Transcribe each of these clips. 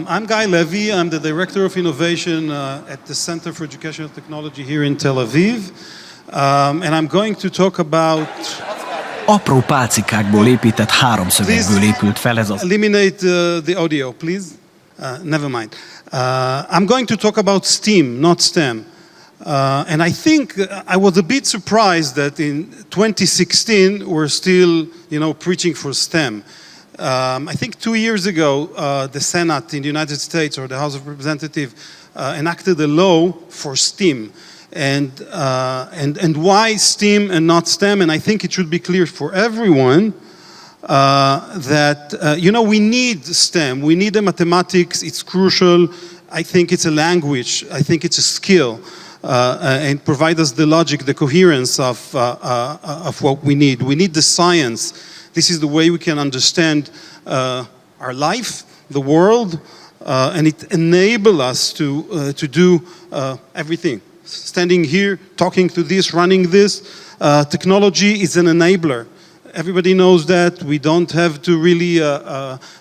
I'm Guy Levi. I'm the Director of Innovation at the Center for Educational Technology here in Tel Aviv. And I'm going to talk about... Apró pálcikákból épített háromszögekből épült fel ez az... Eliminate the audio, please. Never mind. I'm going to talk about STEAM, not STEM. And I think I was a bit surprised that in 2016 we're still, preaching for STEM. I think 2 years ago, the Senate in the United States, or the House of Representatives, enacted a law for STEAM. And why STEAM and not STEM? And I think it should be clear for everyone that, we need STEM. We need the mathematics. It's crucial. I think it's a language. I think it's a skill. And provide us the logic, the coherence of what we need. We need the science. This is the way we can understand our life, the world, and it enables us to do everything. Standing here, talking to this, running this, technology is an enabler. Everybody knows that. We don't have to really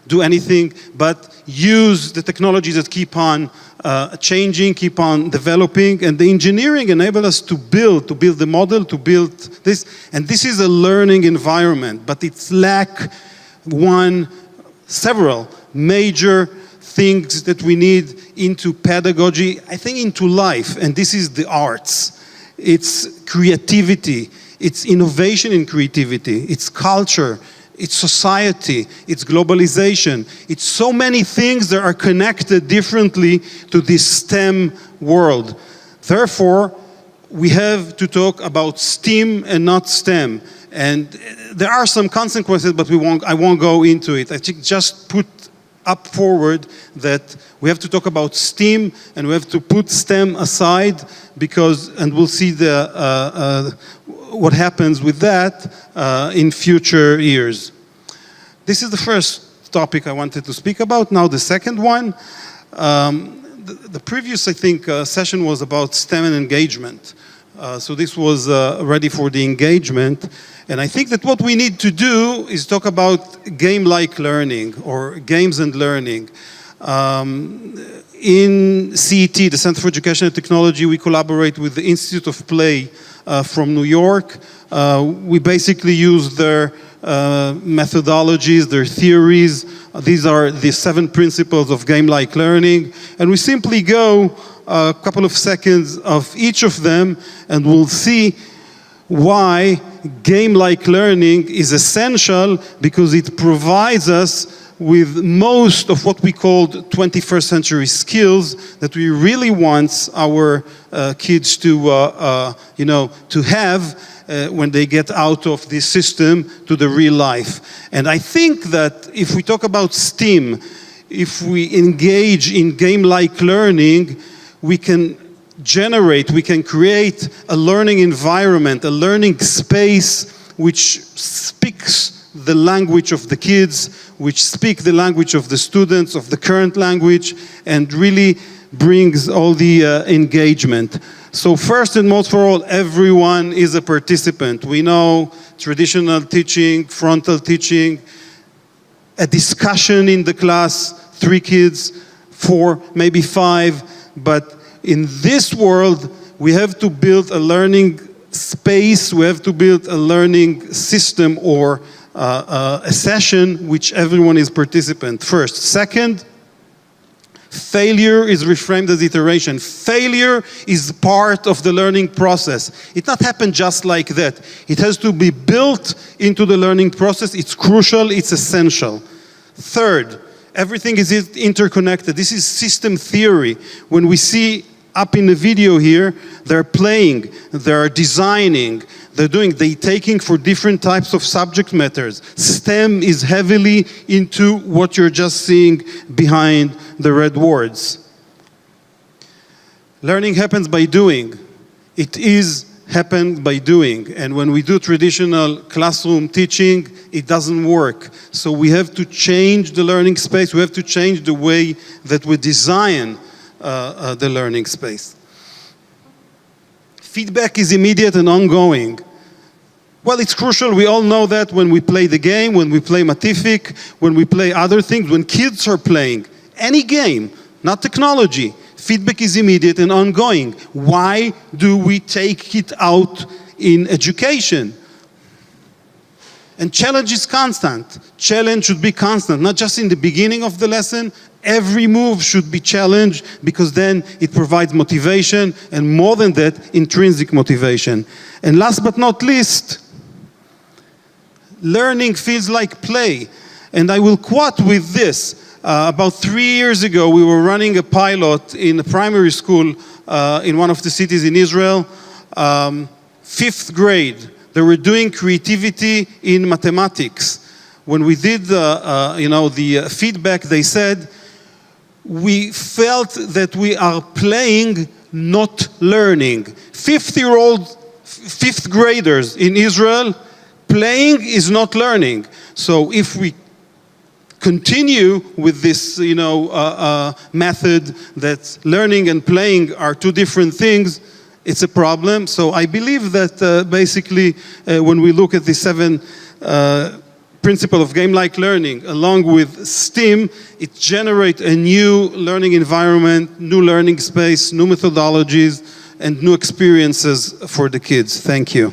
do anything but use the technologies that keep on changing, keep on developing, and the engineering enables us to build the model, to build this. And this is a learning environment, but it's several major things that we need into pedagogy, I think into life, and this is the arts. It's creativity, it's innovation in creativity, it's culture, it's society, it's globalization. It's so many things that are connected differently to this STEM world. Therefore, we have to talk about STEAM and not STEM. And there are some consequences, but I won't go into it. I think just put up forward that we have to talk about STEAM and we have to put STEM aside and we'll see what happens with that in future years. This is the first topic I wanted to speak about. Now the second one. The previous, I think, session was about STEM and engagement. So this was ready for the engagement. And I think that what we need to do is talk about game-like learning or games and learning. In CET, the Center for Education and Technology, we collaborate with the Institute of Play from New York. We basically use their methodologies, their theories. These are the 7 principles of game-like learning. And we simply go a couple of seconds of each of them, and we'll see why game-like learning is essential, because it provides us with most of what we call 21st century skills that we really want our kids to have when they get out of this system to the real life. And I think that if we talk about STEAM, if we engage in game-like learning, we can create a learning environment, a learning space which speaks the language of the kids, which speak the language of the students, of the current language, and really brings all the engagement. So first and most for all, everyone is a participant. We know traditional teaching, frontal teaching, a discussion in the class, 3 kids, 4, maybe 5, but in this world, we have to build a learning space, we have to build a learning system or a session which everyone is participant first. Second, failure is reframed as iteration. Failure is part of the learning process. It not happen just like that. It has to be built into the learning process. It's crucial, it's essential. Third, everything is interconnected. This is system theory. When we see up in the video here, they're playing, they're designing, they're taking for different types of subject matters. STEM is heavily into what you're just seeing behind the red words. Learning happens by doing. It is happened by doing. And when we do traditional classroom teaching, it doesn't work. So we have to change the learning space. We have to change the way that we design the learning space. Feedback is immediate and ongoing. Well, it's crucial. We all know that when we play the game, when we play Matific, when we play other things, when kids are playing, any game, not technology, feedback is immediate and ongoing. Why do we take it out in education? And challenge is constant. Challenge should be constant, not just in the beginning of the lesson. Every move should be challenged because then it provides motivation and more than that, intrinsic motivation. And last but not least, learning feels like play. And I will quote with this. About 3 years ago, we were running a pilot in a primary school in one of the cities in Israel, 5th grade. They were doing creativity in mathematics. When we did the feedback, they said, we felt that we are playing, not learning. 5th graders in Israel, playing is not learning. So if we continue with this, method that learning and playing are two different things, it's a problem. So I believe that basically when we look at the 7 principle of game-like learning, along with STEAM, it generates a new learning environment, new learning space, new methodologies, and new experiences for the kids. Thank you.